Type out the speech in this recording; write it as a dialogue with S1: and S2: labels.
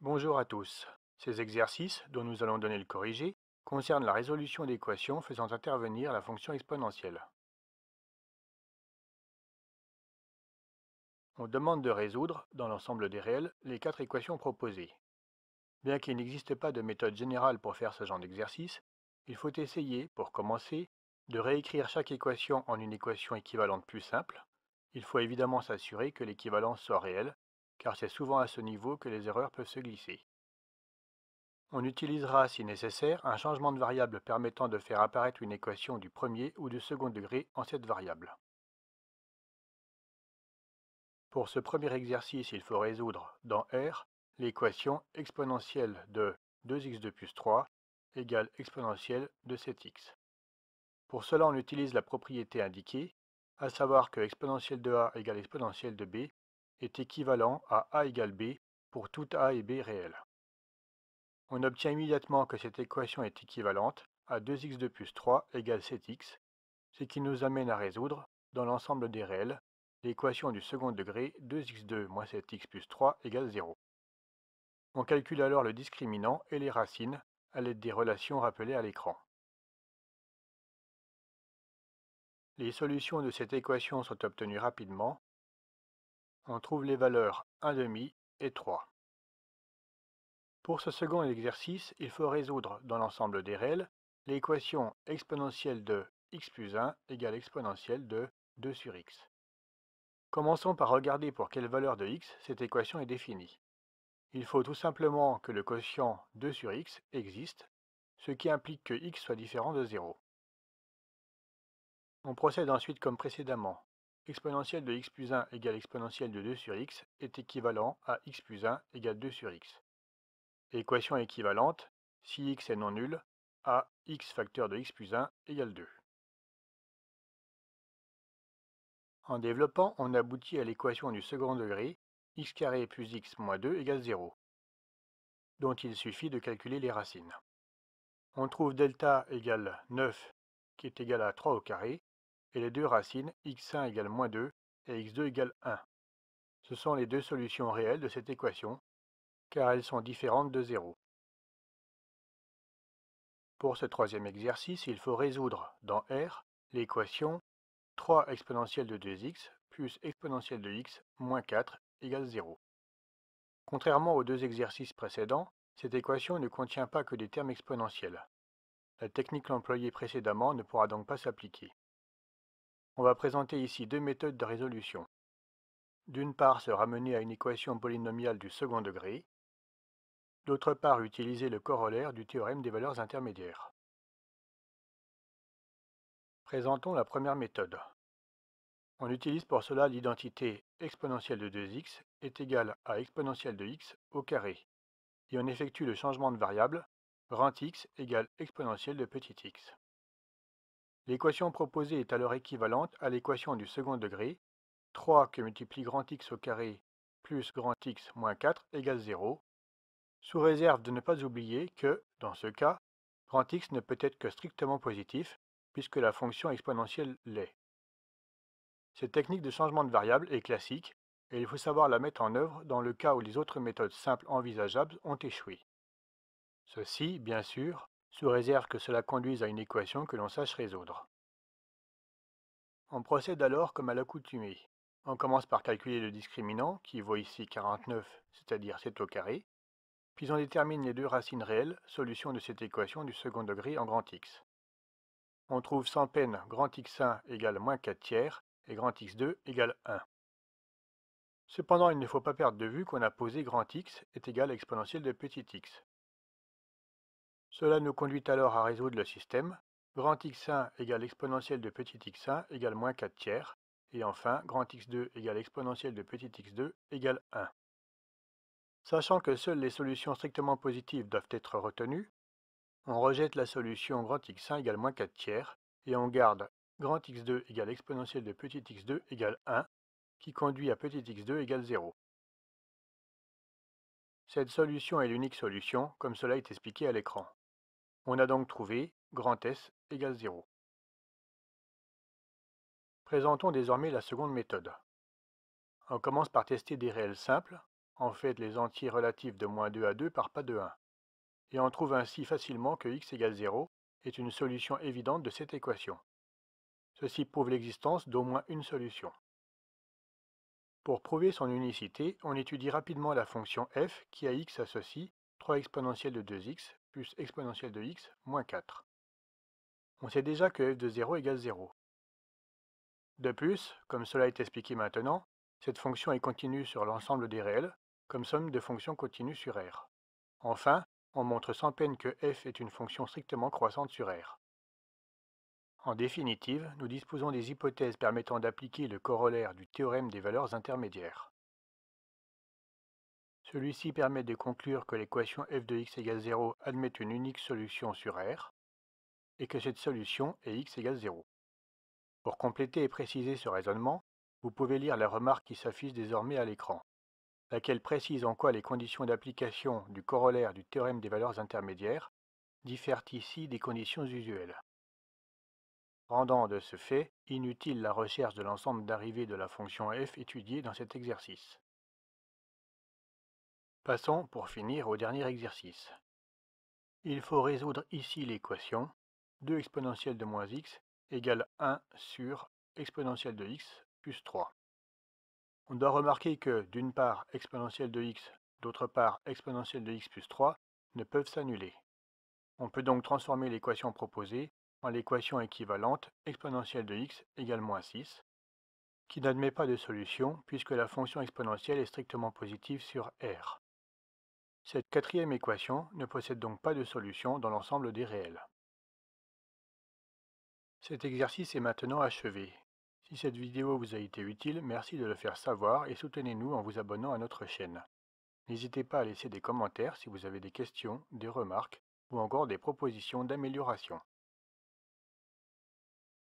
S1: Bonjour à tous. Ces exercices, dont nous allons donner le corrigé, concernent la résolution d'équations faisant intervenir la fonction exponentielle. On demande de résoudre, dans l'ensemble des réels, les quatre équations proposées. Bien qu'il n'existe pas de méthode générale pour faire ce genre d'exercice, il faut essayer, pour commencer, de réécrire chaque équation en une équation équivalente plus simple. Il faut évidemment s'assurer que l'équivalence soit réelle, car c'est souvent à ce niveau que les erreurs peuvent se glisser. On utilisera, si nécessaire, un changement de variable permettant de faire apparaître une équation du premier ou du second degré en cette variable. Pour ce premier exercice, il faut résoudre, dans R, l'équation exponentielle de 2x2 plus 3 égale exponentielle de 7x. Pour cela, on utilise la propriété indiquée, à savoir que exponentielle de A égale exponentielle de B est équivalent à A égale B pour toutes A et B réelles. On obtient immédiatement que cette équation est équivalente à 2x2 plus 3 égale 7x, ce qui nous amène à résoudre, dans l'ensemble des réels, l'équation du second degré 2x2 moins 7x plus 3 égale 0. On calcule alors le discriminant et les racines à l'aide des relations rappelées à l'écran. Les solutions de cette équation sont obtenues rapidement. On trouve les valeurs 1/2 et 3. Pour ce second exercice, il faut résoudre, dans l'ensemble des réels, l'équation exponentielle de x plus 1 égale exponentielle de 2 sur x. Commençons par regarder pour quelle valeur de x cette équation est définie. Il faut tout simplement que le quotient 2 sur x existe, ce qui implique que x soit différent de 0. On procède ensuite comme précédemment. Exponentielle de x plus 1 égale exponentielle de 2 sur x est équivalent à x plus 1 égale 2 sur x. Équation équivalente, si x est non nul, à x facteur de x plus 1 égale 2. En développant, on aboutit à l'équation du second degré, x carré plus x moins 2 égale 0, dont il suffit de calculer les racines. On trouve delta égale 9, qui est égal à 3 au carré, et les deux racines, x1 égale moins 2 et x2 égale 1. Ce sont les deux solutions réelles de cette équation, car elles sont différentes de 0. Pour ce troisième exercice, il faut résoudre, dans R, l'équation 3 exponentielle de 2x plus exponentielle de x moins 4 égale 0. Contrairement aux deux exercices précédents, cette équation ne contient pas que des termes exponentiels. La technique employée précédemment ne pourra donc pas s'appliquer. On va présenter ici deux méthodes de résolution. D'une part, se ramener à une équation polynomiale du second degré. D'autre part, utiliser le corollaire du théorème des valeurs intermédiaires. Présentons la première méthode. On utilise pour cela l'identité exponentielle de 2x est égale à exponentielle de x au carré, et on effectue le changement de variable grand X égale exponentielle de petit x. L'équation proposée est alors équivalente à l'équation du second degré 3 que multiplie grand X au carré plus grand X moins 4 égale 0, sous réserve de ne pas oublier que, dans ce cas, grand X ne peut être que strictement positif, puisque la fonction exponentielle l'est. Cette technique de changement de variable est classique, et il faut savoir la mettre en œuvre dans le cas où les autres méthodes simples envisageables ont échoué. Ceci, bien sûr, sous réserve que cela conduise à une équation que l'on sache résoudre. On procède alors comme à l'accoutumée. On commence par calculer le discriminant, qui vaut ici 49, c'est-à-dire 7 au carré, puis on détermine les deux racines réelles, solution de cette équation du second degré en grand X. On trouve sans peine grand X1 égale moins 4 tiers et grand X2 égale 1. Cependant, il ne faut pas perdre de vue qu'on a posé grand X est égal à exponentielle de petit x. Cela nous conduit alors à résoudre le système. Grand X1 égale exponentielle de petit x1 égale moins 4 tiers. Et enfin, grand X2 égale exponentielle de petit x2 égale 1. Sachant que seules les solutions strictement positives doivent être retenues, on rejette la solution grand X1 égale moins 4 tiers et on garde grand X2 égale exponentielle de petit x2 égale 1 qui conduit à petit x2 égale 0. Cette solution est l'unique solution, comme cela est expliqué à l'écran. On a donc trouvé grand S égale 0. Présentons désormais la seconde méthode. On commence par tester des réels simples. en fait les entiers relatifs de moins 2 à 2 par pas de 1, et on trouve ainsi facilement que x égale 0 est une solution évidente de cette équation. Ceci prouve l'existence d'au moins une solution. Pour prouver son unicité, on étudie rapidement la fonction f qui à x associe 3 exponentielle de 2x plus exponentielle de x moins 4. On sait déjà que f de 0 égale 0. De plus, comme cela est expliqué maintenant, cette fonction est continue sur l'ensemble des réels, comme somme de fonctions continues sur R. Enfin, on montre sans peine que f est une fonction strictement croissante sur R. En définitive, nous disposons des hypothèses permettant d'appliquer le corollaire du théorème des valeurs intermédiaires. Celui-ci permet de conclure que l'équation f de x égale 0 admet une unique solution sur R, et que cette solution est x égale 0. Pour compléter et préciser ce raisonnement, vous pouvez lire la remarque qui s'affiche désormais à l'écran, laquelle précise en quoi les conditions d'application du corollaire du théorème des valeurs intermédiaires diffèrent ici des conditions usuelles, rendant de ce fait inutile la recherche de l'ensemble d'arrivées de la fonction f étudiée dans cet exercice. Passons pour finir au dernier exercice. Il faut résoudre ici l'équation 2 exponentielle de moins x égale 1 sur exponentielle de x plus 3. On doit remarquer que, d'une part, exponentielle de x, d'autre part, exponentielle de x plus 3 ne peuvent s'annuler. On peut donc transformer l'équation proposée en l'équation équivalente exponentielle de x égale moins 6, qui n'admet pas de solution puisque la fonction exponentielle est strictement positive sur R. Cette quatrième équation ne possède donc pas de solution dans l'ensemble des réels. Cet exercice est maintenant achevé. Si cette vidéo vous a été utile, merci de le faire savoir et soutenez-nous en vous abonnant à notre chaîne. N'hésitez pas à laisser des commentaires si vous avez des questions, des remarques ou encore des propositions d'amélioration.